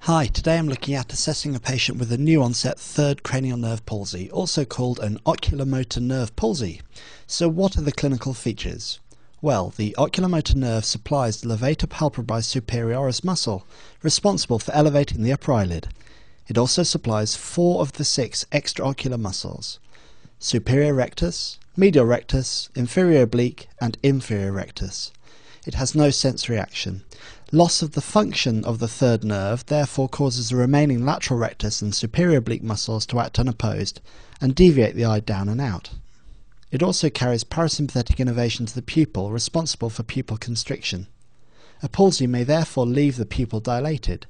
Hi, today I'm looking at assessing a patient with a new onset third cranial nerve palsy, also called an oculomotor nerve palsy. So what are the clinical features? Well, the oculomotor nerve supplies the levator palpebrae superioris muscle, responsible for elevating the upper eyelid. It also supplies 4 of the 6 extraocular muscles: superior rectus, medial rectus, inferior oblique and inferior rectus. It has no sensory action. Loss of the function of the third nerve therefore causes the remaining lateral rectus and superior oblique muscles to act unopposed and deviate the eye down and out. It also carries parasympathetic innervation to the pupil, responsible for pupil constriction. A palsy may therefore leave the pupil dilated.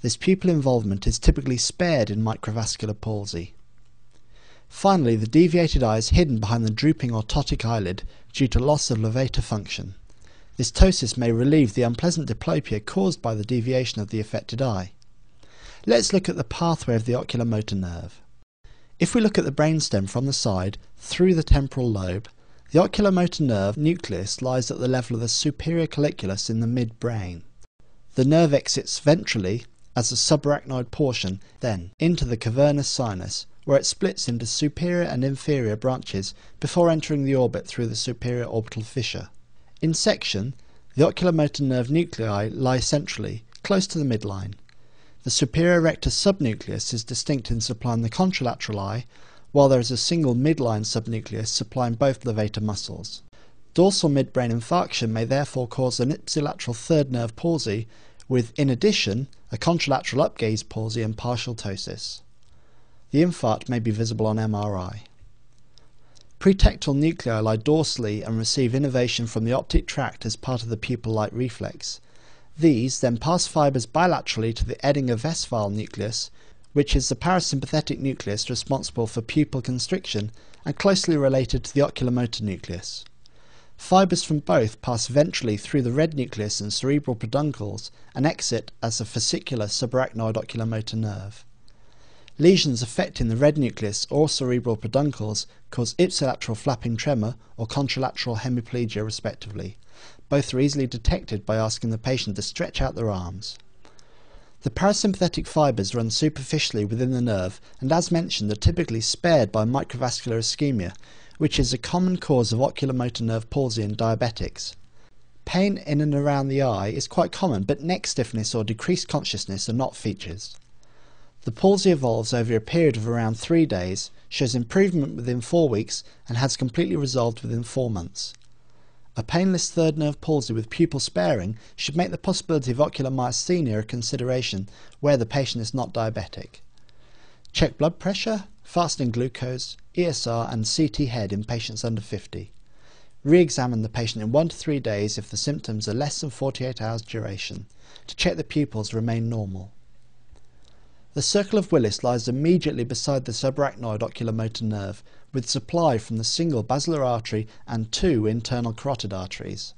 This pupil involvement is typically spared in microvascular palsy. Finally, the deviated eye is hidden behind the drooping or ptotic eyelid due to loss of levator function. This ptosis may relieve the unpleasant diplopia caused by the deviation of the affected eye. Let's look at the pathway of the oculomotor nerve. If we look at the brainstem from the side, through the temporal lobe, the oculomotor nerve nucleus lies at the level of the superior colliculus in the midbrain. The nerve exits ventrally as a subarachnoid portion, then into the cavernous sinus, where it splits into superior and inferior branches before entering the orbit through the superior orbital fissure. In section, the oculomotor nerve nuclei lie centrally, close to the midline. The superior rectus subnucleus is distinct in supplying the contralateral eye, while there is a single midline subnucleus supplying both levator muscles. Dorsal midbrain infarction may therefore cause an ipsilateral third nerve palsy with, in addition, a contralateral upgaze palsy and partial ptosis. The infarct may be visible on MRI. Pretectal nuclei lie dorsally and receive innervation from the optic tract as part of the pupil light reflex. These then pass fibres bilaterally to the Edinger-Westphal nucleus, which is the parasympathetic nucleus responsible for pupil constriction and closely related to the oculomotor nucleus. Fibres from both pass ventrally through the red nucleus and cerebral peduncles and exit as a fascicular subarachnoid oculomotor nerve. Lesions affecting the red nucleus or cerebral peduncles cause ipsilateral flapping tremor or contralateral hemiplegia respectively. Both are easily detected by asking the patient to stretch out their arms. The parasympathetic fibres run superficially within the nerve and, as mentioned, are typically spared by microvascular ischemia, which is a common cause of oculomotor nerve palsy in diabetics. Pain in and around the eye is quite common, but neck stiffness or decreased consciousness are not features. The palsy evolves over a period of around 3 days, shows improvement within 4 weeks and has completely resolved within 4 months. A painless third nerve palsy with pupil sparing should make the possibility of ocular myasthenia a consideration where the patient is not diabetic. Check blood pressure, fasting glucose, ESR and CT head in patients under 50. Re-examine the patient in 1 to 3 days if the symptoms are less than 48 hours duration, to check the pupils remain normal. The circle of Willis lies immediately beside the subarachnoid oculomotor nerve, with supply from the single basilar artery and 2 internal carotid arteries.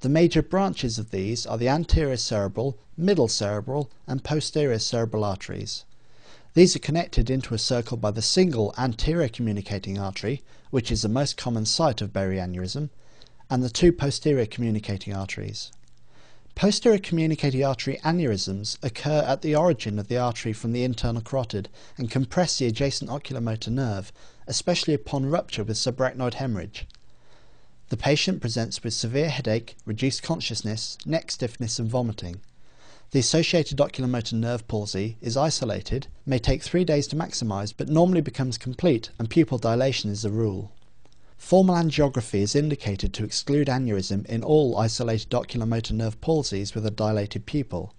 The major branches of these are the anterior cerebral, middle cerebral and posterior cerebral arteries. These are connected into a circle by the single anterior communicating artery, which is the most common site of berry aneurysm, and the 2 posterior communicating arteries. Posterior communicating artery aneurysms occur at the origin of the artery from the internal carotid and compress the adjacent oculomotor nerve, especially upon rupture with subarachnoid hemorrhage. The patient presents with severe headache, reduced consciousness, neck stiffness and vomiting. The associated oculomotor nerve palsy is isolated, may take 3 days to maximise, but normally becomes complete and pupil dilation is the rule. Formal angiography is indicated to exclude aneurysm in all isolated oculomotor nerve palsies with a dilated pupil,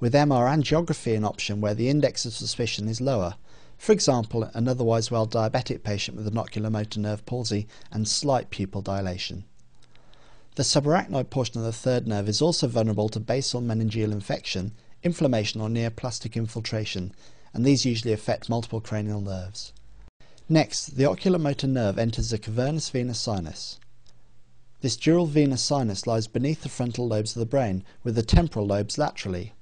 with MR angiography an option where the index of suspicion is lower, for example an otherwise well diabetic patient with an oculomotor nerve palsy and slight pupil dilation. The subarachnoid portion of the third nerve is also vulnerable to basal meningeal infection, inflammation or neoplastic infiltration, and these usually affect multiple cranial nerves. Next, the oculomotor nerve enters the cavernous venous sinus. This dural venous sinus lies beneath the frontal lobes of the brain, with the temporal lobes laterally.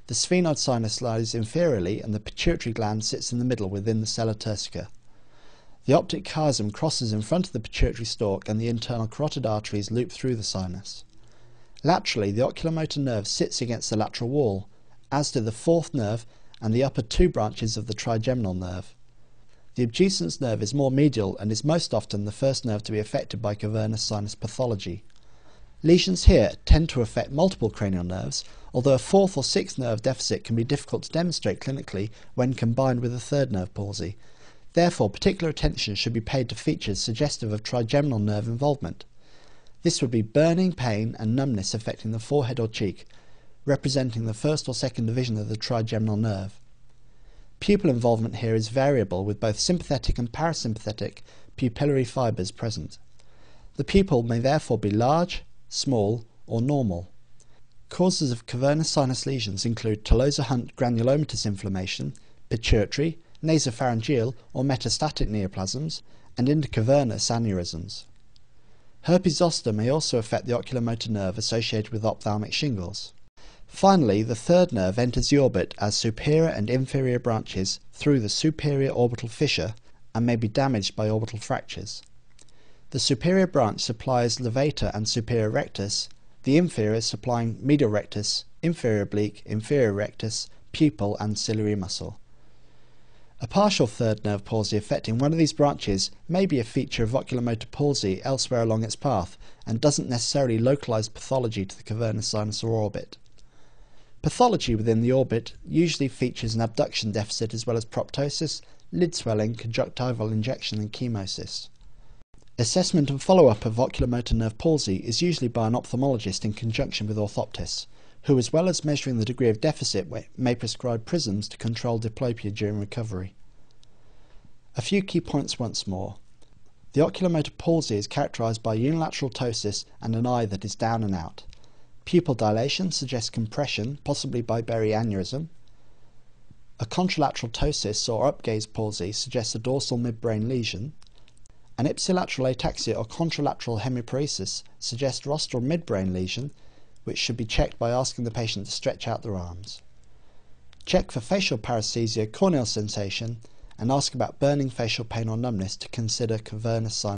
The sphenoid sinus lies inferiorly and the pituitary gland sits in the middle within the sella turcica. The optic chiasm crosses in front of the pituitary stalk and the internal carotid arteries loop through the sinus. Laterally, the oculomotor nerve sits against the lateral wall, as do the fourth nerve and the upper two branches of the trigeminal nerve. The abducens nerve is more medial and is most often the first nerve to be affected by cavernous sinus pathology. Lesions here tend to affect multiple cranial nerves, although a fourth or sixth nerve deficit can be difficult to demonstrate clinically when combined with a third nerve palsy. Therefore, particular attention should be paid to features suggestive of trigeminal nerve involvement. This would be burning, pain and numbness affecting the forehead or cheek, representing the first or second division of the trigeminal nerve. Pupil involvement here is variable, with both sympathetic and parasympathetic pupillary fibres present. The pupil may therefore be large, small or normal. Causes of cavernous sinus lesions include Tolosa-Hunt granulomatous inflammation, pituitary, nasopharyngeal or metastatic neoplasms, and intercavernous aneurysms. Herpes zoster may also affect the oculomotor nerve associated with ophthalmic shingles. Finally, the third nerve enters the orbit as superior and inferior branches through the superior orbital fissure and may be damaged by orbital fractures. The superior branch supplies levator and superior rectus, the inferior supplying medial rectus, inferior oblique, inferior rectus, pupil and ciliary muscle. A partial third nerve palsy affecting one of these branches may be a feature of oculomotor palsy elsewhere along its path and doesn't necessarily localise pathology to the cavernous sinus or orbit. Pathology within the orbit usually features an abduction deficit as well as proptosis, lid swelling, conjunctival injection and chemosis. Assessment and follow-up of oculomotor nerve palsy is usually by an ophthalmologist in conjunction with orthoptists, who, as well as measuring the degree of deficit, may prescribe prisms to control diplopia during recovery. A few key points once more. The oculomotor palsy is characterised by unilateral ptosis and an eye that is down and out. Pupil dilation suggests compression, possibly by Berry aneurysm. A contralateral ptosis or upgaze palsy suggests a dorsal midbrain lesion. An ipsilateral ataxia or contralateral hemiparesis suggests rostral midbrain lesion, which should be checked by asking the patient to stretch out their arms. Check for facial paresthesia, corneal sensation, and ask about burning facial pain or numbness to consider cavernous sinus